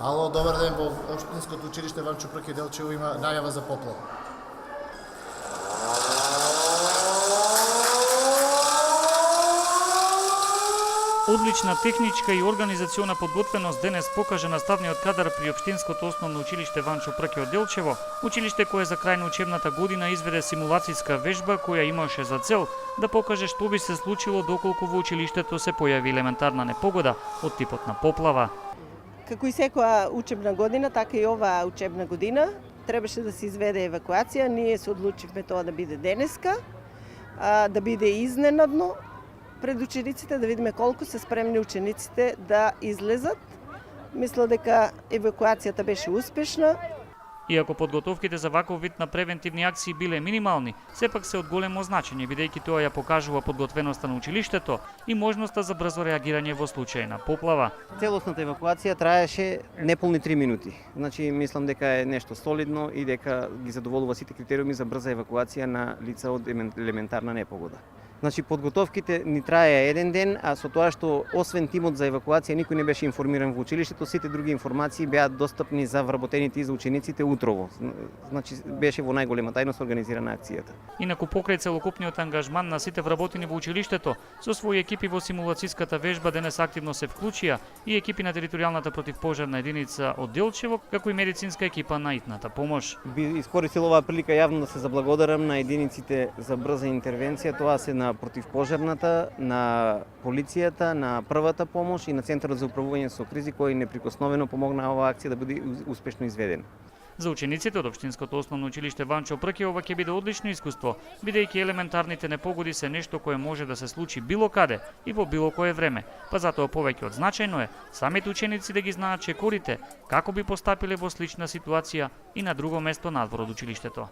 Ало, добар ден, во Општинското училиште Ванчо Прке Делчево има најава за поплава. Одлична техничка и организациона подготвеност денес покажа наставниот кадар при Општинското основно училиште Ванчо Прке од Делчево, училиште кое за крај на учебната година изведе симулацијска вежба која имаше за цел да покаже што би се случило доколку во училиштето се појави елементарна непогода од типот на поплава. Како и секоја учебна година, така и оваа учебна година требаше да се изведе евакуација. Ние се одлучивме тоа да биде денеска, да биде изненадно пред учениците, да видиме колку се спремни учениците да излезат. Мисля дека евакуацијата беше успешна. Иако подготовките за ваков вид на превентивни акции биле минимални, сепак се од големо значење, бидејќи тоа ја покажува подготвеноста на училиштето и можноста за брзо реагирање во случај на поплава. Целосната евакуација траеше неполни 3 минути. Значи, мислам дека е нешто солидно и дека ги задоволува сите критериуми за брза евакуација на лица од елементарна непогода. Значи, подготовките ни траеа еден ден, а со тоа што освен тимот за евакуација никој не беше информиран во училиштето, сите други информации беа достапни за вработените и за учениците утрово. Значи, беше во најголема тајност организирана акцијата. Инаку покрај целокупниот ангажман на сите вработени во училиштето, со своји екипи во симулацијската вежба денес активно се вклучија и екипи на територијалната противпожарна единица од Делчево, како и медицинска екипа на итната помош. Би искористил оваа прилика јавно да се заблагодарам на единиците за брза интервенција, тоа се на противпожарната, на полицијата, на првата помош и на Центарот за управување со кризи, кој неприкосновено помогна оваа акција да биде успешно изведена. За учениците од Општинското основно училиште Ванчо Прке ова ќе биде одлично искуство, бидејќи елементарните непогоди се нешто кое може да се случи било каде и во било кое време, па затоа повеќе од значајно е самите ученици да ги знаат чекорите, како би постапиле во слична ситуација и на друго место надвор од училиштето.